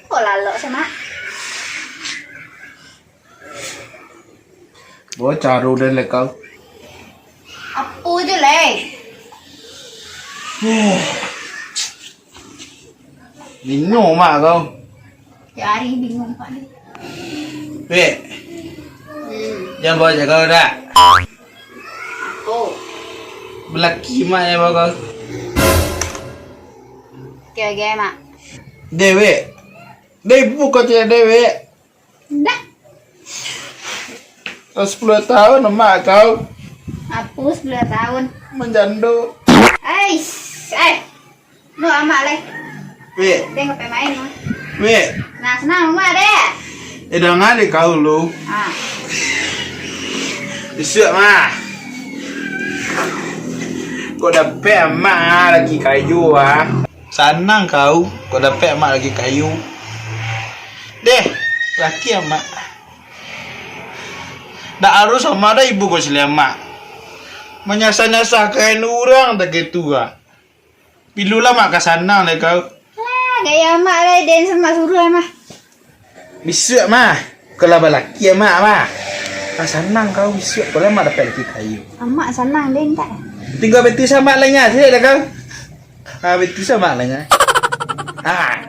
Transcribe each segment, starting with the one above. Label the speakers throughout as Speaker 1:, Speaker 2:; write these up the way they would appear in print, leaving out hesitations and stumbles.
Speaker 1: Kok lalok sama?
Speaker 2: Bocah udah lekau.
Speaker 1: Apa je leh?
Speaker 2: Minum mak kau.
Speaker 1: Hari bingung pak ni.
Speaker 2: Weh, jangan bawa kau dah.
Speaker 1: Oh,
Speaker 2: Belaki mak yang bawa kau.
Speaker 1: kira-kira mak.
Speaker 2: Dewe. Debu kau cakap dewe.
Speaker 1: Dah.
Speaker 2: Kau 10 tahun mak kau.
Speaker 1: Apa 10 tahun?
Speaker 2: Menjanduk.
Speaker 1: Lu amak leh.
Speaker 2: Weh,
Speaker 1: Tengok pemain mah.
Speaker 2: weh.
Speaker 1: Nah, senang mak deh.
Speaker 2: Dah ngali kau lu.
Speaker 1: Ah,
Speaker 2: Isyak mah. Kau dapat mak lagi kayu ah. Senang kau dapat mak lagi kayu. Deh, laki mak. Dak harus sama ada ibu kau selama. Menyasar-nyasarkan orang tak gitu ah. Pilulah mak ke sana le kau.
Speaker 1: gaya mak leh dan sama suruh mah.
Speaker 2: Bisyak mah. Kalau laki mak mah. Senang kau bisyak kalau mak dapat lagi kayu.
Speaker 1: Amak senang deh tak?
Speaker 2: Tinggal beti sama lainnya sih dah kau. Beti sama lainnya.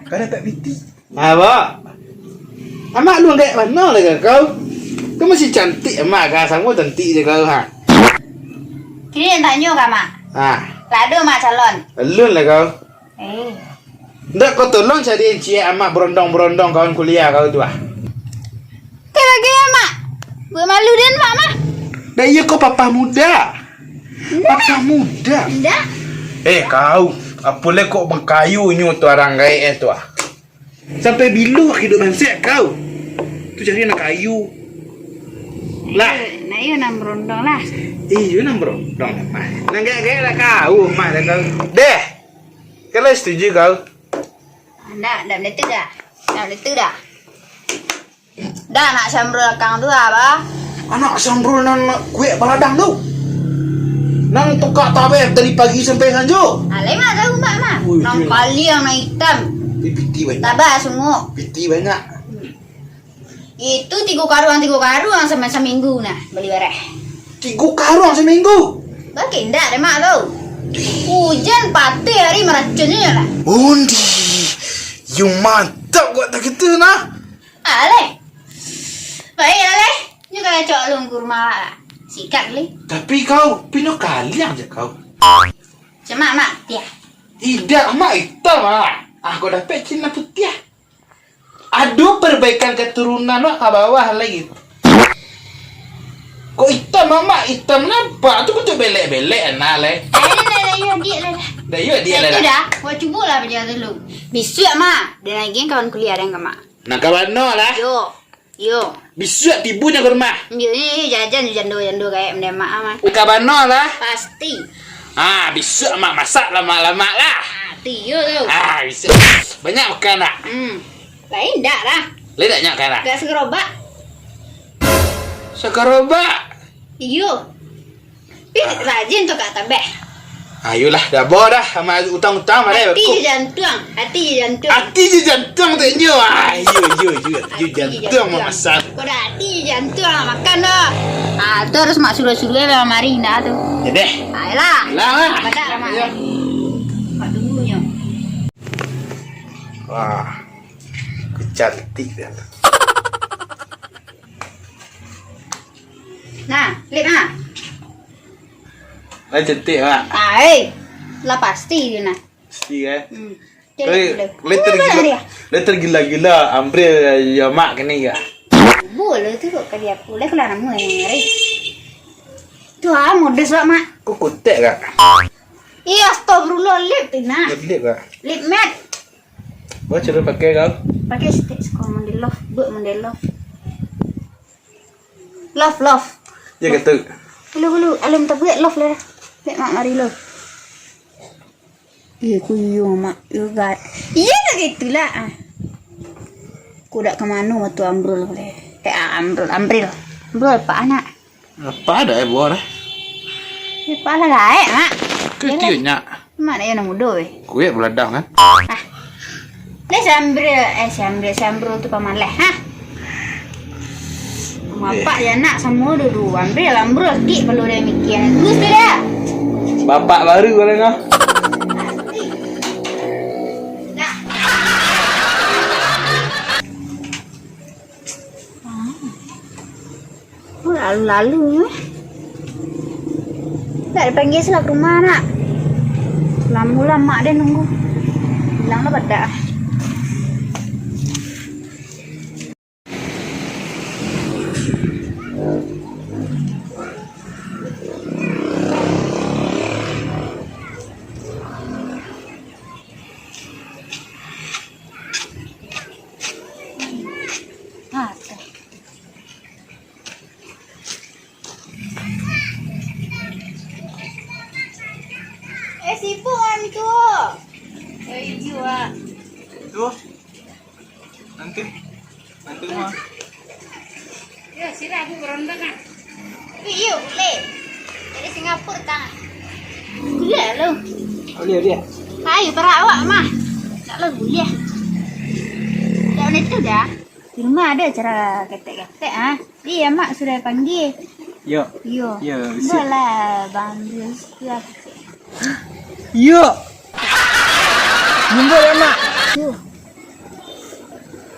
Speaker 2: Kau dapat beti. Apa? Amak lu kayak mana lagi kau? Kau masih cantik mak kau sama cantik je kau ha.
Speaker 1: Kini yang tanya kak mak. Lado mak calon.
Speaker 2: Alun lah kau.
Speaker 1: Ndak
Speaker 2: kau tolong cari encik amak berondong-berondong kawan kuliah kau tu ah.
Speaker 1: Kira-kira mak. Gue malu dan mak mah.
Speaker 2: Dah iya kau papa muda. Papa muda.
Speaker 1: Ndak.
Speaker 2: Kau. Apa le kau berkayu nyu tu orang gaya tu ah. Sampai bilu hidup manusia kau. Tu cari nak kayu. Lah.
Speaker 1: Nah, iya nam berondong lah.
Speaker 2: Iya nam berondong mah. Nang gaya lah kau, mak dah kau. Deh. Kalau setuju kau.
Speaker 1: Ndak betul dah. Ndak betul dah. Dah nak sambil kang tu apa?
Speaker 2: Anak sambrul nang kuih baladang tu. Nang tukak tabeh dari pagi sampai sanjo.
Speaker 1: Alai mak tahu mak mah.
Speaker 2: Ui,
Speaker 1: Nang
Speaker 2: dia.
Speaker 1: kali yang nak hitam.
Speaker 2: Piti banyak.
Speaker 1: Tabah semua.
Speaker 2: Piti banyak.
Speaker 1: Itu 3 karuang sama seminggu nah beli bareh.
Speaker 2: 3 karung seminggu.
Speaker 1: Bagi ndak deh mak tahu. Hujan pati hari meracunnya lah.
Speaker 2: Undi. You mantap buat tak gitu nah.
Speaker 1: Alai. Baik alai. Ni kalau cok lungkur mak. Sikat li.
Speaker 2: Tapi kau pino kalian je kau.
Speaker 1: Cuma mak dia.
Speaker 2: Tidak mak hitam ah. Aku dapat Cina putih. Aduh perbaikan keturunan mak ke bawah lagi. Kok hitam mak hitam nampak tu kau belek-belek nah le.
Speaker 1: Iya dia lah.
Speaker 2: Dah iya dia lah.
Speaker 1: Sudah, gua cuba lah berjalan dulu. Besok mak, dia lagi kawan kuliah dengan mak.
Speaker 2: Nak kawan no lah.
Speaker 1: Yo.
Speaker 2: Besok tibunya ke rumah.
Speaker 1: Yo jajan jando kayak mendem mak mah.
Speaker 2: Kawan no lah.
Speaker 1: Pasti.
Speaker 2: Besok mak masak lama-lama lah.
Speaker 1: Tiyo tu.
Speaker 2: Besok. Banyak makan tak?
Speaker 1: Lain dak lah.
Speaker 2: Lain tak makan tak?
Speaker 1: Gak segerobak.
Speaker 2: Sekarobak.
Speaker 1: Iyo. Rajin tu kata beh.
Speaker 2: Ayolah, dah bawa dah sama utang-utang mana
Speaker 1: Hati je jantung.
Speaker 2: Hati je jantung tak nyo. Yo jantung memasak.
Speaker 1: Kau dah hati je jantung makan dah. Tu harus mak suruh-suruh lah Marina tu.
Speaker 2: Deh.
Speaker 1: Ayolah.
Speaker 2: Lah.
Speaker 1: Pada lah mak. Mak tunggunya.
Speaker 2: Wah. Kecantik dia.
Speaker 1: Nah, lihat nah.
Speaker 2: Lah cantik mak.
Speaker 1: Lah pasti dia nah.
Speaker 2: Mesti kan.
Speaker 1: Dia
Speaker 2: Tergila-gila ambil ya mak kini ya.
Speaker 1: boleh tu kok kali aku. Lah kelar namu yang ngeri. Tu modus lah mak.
Speaker 2: Kok kutek kak?
Speaker 1: Iya, astagfirullah lip nah.
Speaker 2: Lip kak.
Speaker 1: Lip mat.
Speaker 2: Bawa cara pakai kau.
Speaker 1: Pakai stick sekolah model love, buat model love. Love.
Speaker 2: Ya kata.
Speaker 1: Halo, alam tak buat love lah. Mek mak mari love. Iya, kuyu mak juga. Iya tak gitulah. Kuda ke mana waktu ambrul boleh. Ambril apa anak?
Speaker 2: Apa ada bawa dah?
Speaker 1: Apa lah mak.
Speaker 2: Ketiunya.
Speaker 1: Mak nak yang muda weh.
Speaker 2: Kuih beladang kan?
Speaker 1: Le sambil tu paman leh, ha? Bapak ya nak semua dulu ambil di perlu dia mikir. Terus dia.
Speaker 2: Bapak baru kalau ngah.
Speaker 1: Lalu tak dipanggil selah ke rumah nak. Lama dia nunggu. Bilang lah pada. Sibuk kan itu. Juga.
Speaker 2: Tu. Nanti mah.
Speaker 1: Ya, sila aku beronda kan. Iya, boleh. Dari Singapura tangan. Boleh lo.
Speaker 2: Boleh.
Speaker 1: Ayo para awak mah. Tak lo boleh. Dah itu dah. Di rumah ada cara ketek-ketek ah. Dia mak sudah panggil.
Speaker 2: Yo.
Speaker 1: Boleh bantu siap.
Speaker 2: Yo. Jumpa ya mak.
Speaker 1: Yo.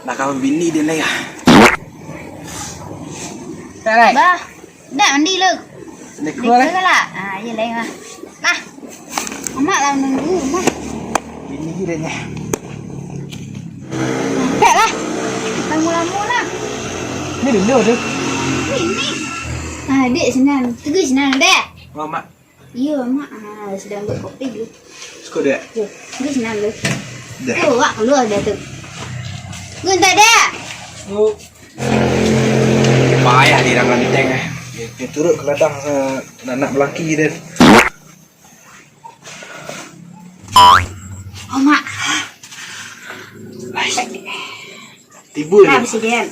Speaker 2: Nak kau bini dia lah ya. Tak right.
Speaker 1: Bah. Dah mandi lu.
Speaker 2: Lekor
Speaker 1: lah. Ah, iya lah. Nah. Mak lah nunggu mak.
Speaker 2: Bini dia nya.
Speaker 1: Tak lah. Lama-lama lah.
Speaker 2: Ni dulu tu.
Speaker 1: Ini. Ah, dek senang. Tegur senang dek.
Speaker 2: Oh mak.
Speaker 1: Iya mak. Ah, sedang buat kopi dulu.
Speaker 2: Suka dia.
Speaker 1: Yo, tegur senang dulu.
Speaker 2: Dah.
Speaker 1: Oh, wak keluar dah tu. Gun tak ada.
Speaker 2: Oh. Payah di dalam tank eh. Dia turut ke ladang nak melaki dia.
Speaker 1: Oh mak.
Speaker 2: Tiba dia.
Speaker 1: Habis dia.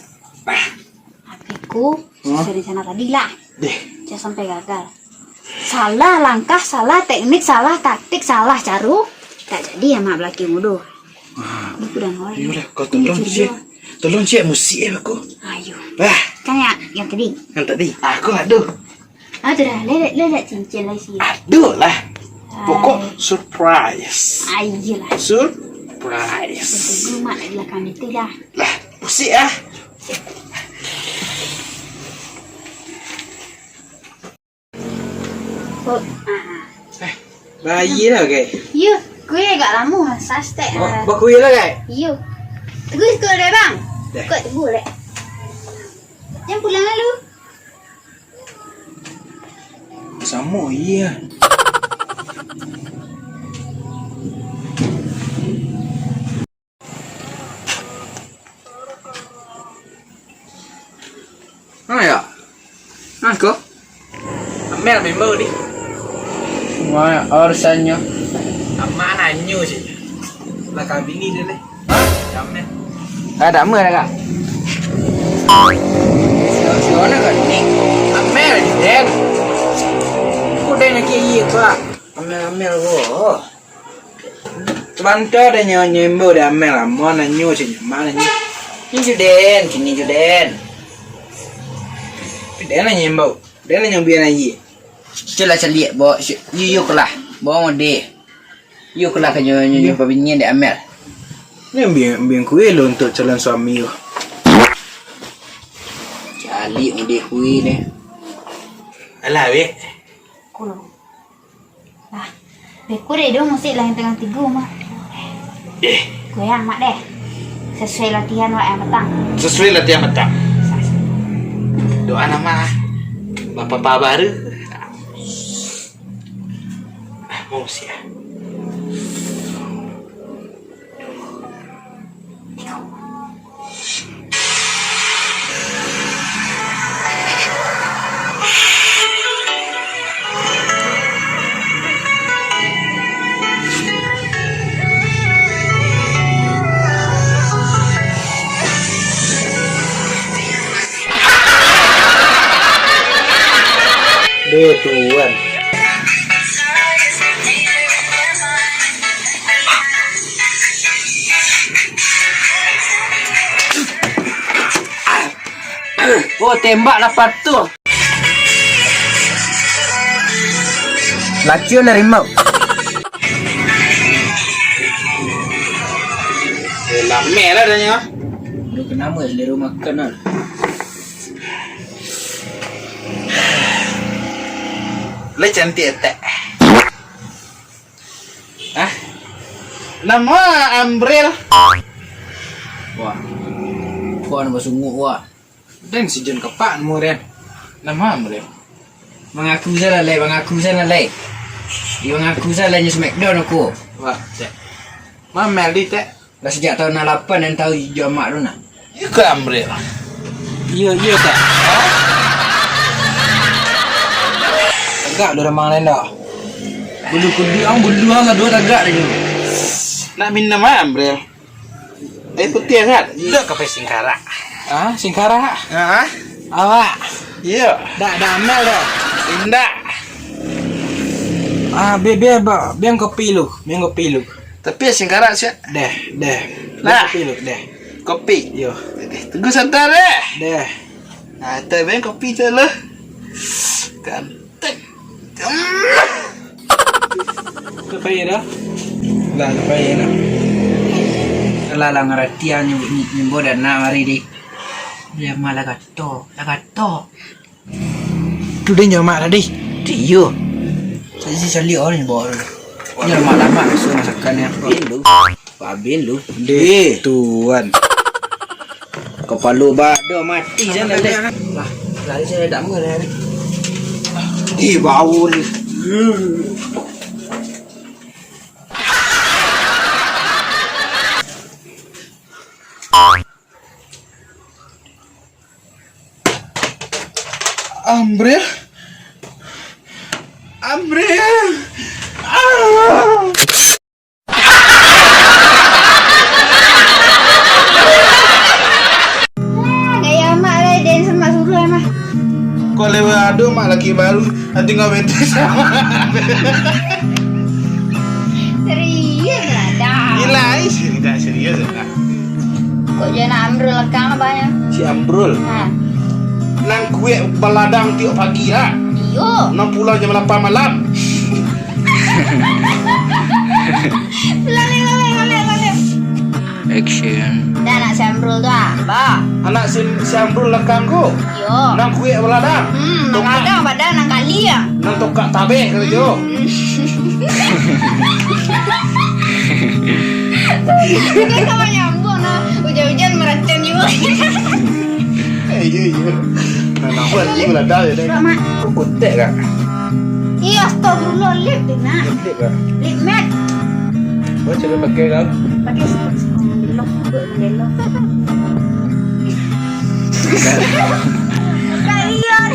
Speaker 1: Apiku sudah di sana tadi lah.
Speaker 2: Deh.
Speaker 1: Jangan sampai gagal. Salah langkah, salah teknik, salah taktik, salah caru. Tak jadi ya mak belaki mudo. Aku dah ngorek.
Speaker 2: Yolah, kau tolong tu cik. Tolong cik musik aku.
Speaker 1: Ayo.
Speaker 2: Bah,
Speaker 1: Kan yang tadi.
Speaker 2: yang tadi. Aku aduh.
Speaker 1: Ah tu dah, lelet cincin lagi.
Speaker 2: Aduh lah. Pokok surprise.
Speaker 1: Ayolah.
Speaker 2: Surprise.
Speaker 1: Tunggu mak nak belakang itu lah.
Speaker 2: Lah, musik ah.
Speaker 1: Oh,
Speaker 2: Bayi lah guys.
Speaker 1: Yo, gue agak lama sastek.
Speaker 2: Buat kuih lah guys.
Speaker 1: Yo. Tunggu sekolah dah bang.
Speaker 2: Dah.
Speaker 1: Kau tunggu lek. Jangan pulang lalu.
Speaker 2: Sama iya. Ya? Kau? Amel member ni.
Speaker 3: Mana urusannya?
Speaker 2: Mana nyu sih? Belakang bini dia ni. Amel.
Speaker 3: Ada apa dah kak? Siapa nak ni?
Speaker 2: Amel ni Den.
Speaker 3: Kau dah nak kiri kak?
Speaker 2: Amel go. Sebentar dia nyembo dia Amel lah. Mana nyu sih? Mana nyu?
Speaker 3: Ni Juden, kini Juden.
Speaker 2: Dia nak nyembo. Dia nak nyambi lagi.
Speaker 3: Celah celik bawa you kelah. Bawa mode. You kelah ke jumpa bini dia Amel.
Speaker 2: Ni ambil kuih lo untuk calon suami lo.
Speaker 3: Calik mode kui ni.
Speaker 2: Alah weh.
Speaker 1: Kulo. Lah. Beku deh dong mesti lah yang tengah tiga mah. Gue yang mak deh. Sesuai latihan wak yang petang.
Speaker 2: Sesuai latihan matang. Doa nama Bapak baru. Mau sih. Duh tuan.
Speaker 3: Oh, tembak lepas tu. Lacun harimau.
Speaker 2: Lame lah adanya.
Speaker 3: Lu kenapa selera makan lah.
Speaker 2: Le cantik tak?
Speaker 3: Ah,
Speaker 2: Nama Ambril.
Speaker 3: wah. Puan bersungguh wah.
Speaker 2: Dan si Jon kapak mu Ren. Nama Ambril.
Speaker 3: Mengaku salah leh, mengaku salah leh. Dia mengaku salahnya Smackdown aku.
Speaker 2: Wah, cek. Mamel di tak?
Speaker 3: Dah sejak tahun 68 dan tahu hijau mak tu nak.
Speaker 2: Ya ke Ambril.
Speaker 3: Iya tak. Agak ada orang lain dah. Bulu kudi ang bulu ang dua agak dah dulu.
Speaker 2: Nak min nama Ambril. Putih kan? Tidak kafe singkara.
Speaker 3: Ah, singkara.
Speaker 2: Ah,
Speaker 3: Awak.
Speaker 2: iya.
Speaker 3: Dah amel dah.
Speaker 2: Indah.
Speaker 3: Ah, biar kopi lu. Biar kopi lu.
Speaker 2: Tapi singkara sih.
Speaker 3: Dah.
Speaker 2: Nah.
Speaker 3: Kopi lu, dah.
Speaker 2: Kopi.
Speaker 3: Yo.
Speaker 2: Tunggu sebentar deh.
Speaker 3: Dah.
Speaker 2: Nah, tapi kopi tu lah. Kantek.
Speaker 3: Kepaya dah. Lah, kepaya dah. Kalau lah ngertian nyembo dan nak mari di. Dia malah gato. Tu dia nyamak tadi. Dia. Saya sih sali orang bawa. Ini lama-lama so masakannya. Babin lu. Deh.
Speaker 2: Tuan.
Speaker 3: Kepala bado mati sana deh. Lah, lari saya tak mengenai.
Speaker 2: Bau ni. Ambril.
Speaker 1: Gaya mak lah dan semak suruh mah.
Speaker 2: Kau lewat adu mak lagi baru. Nanti kau bete sama.
Speaker 1: Serius lah dah.
Speaker 2: Gila, tidak serius lah.
Speaker 1: Kok jangan ambil lekang lah banyak.
Speaker 2: Si Ambrul.
Speaker 1: Ha.
Speaker 2: Nang kue beladang tiap pagi lah.
Speaker 1: Yo.
Speaker 2: Nang pulang jam 8 malam.
Speaker 1: Lale.
Speaker 3: Action.
Speaker 1: Dah nak sambrul tu ah. Ba.
Speaker 2: Anak si Ambrul lekang ku.
Speaker 1: Yo.
Speaker 2: Nang kue beladang.
Speaker 1: Nak kadang badan nak kali ya.
Speaker 2: Nang tokak tabeh kata jo.
Speaker 1: Kita sama nyambung nah. Hujan-hujan meracun juga.
Speaker 2: Iya. Nang buat ni beladang je.
Speaker 1: Mak.
Speaker 2: Kau kontak kak?
Speaker 1: Iya, astagfirullah, lip deh nak.
Speaker 2: Kontak kak?
Speaker 1: Lip mat.
Speaker 2: Kau coba pakai kak?
Speaker 1: Pakai astagfirullah, belok. Kalian.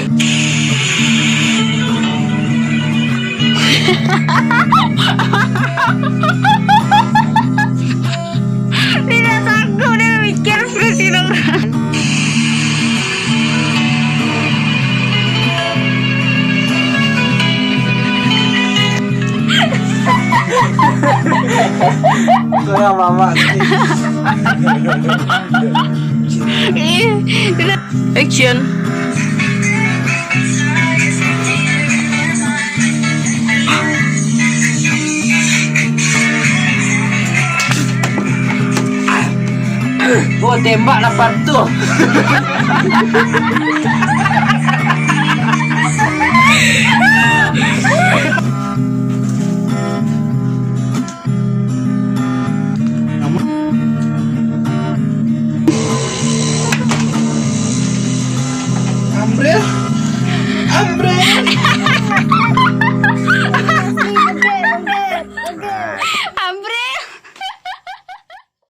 Speaker 1: Tidak sanggup dia mikir seperti orang.
Speaker 2: Kau mama sih.
Speaker 1: Action.
Speaker 3: Oh, tembak lepas tu.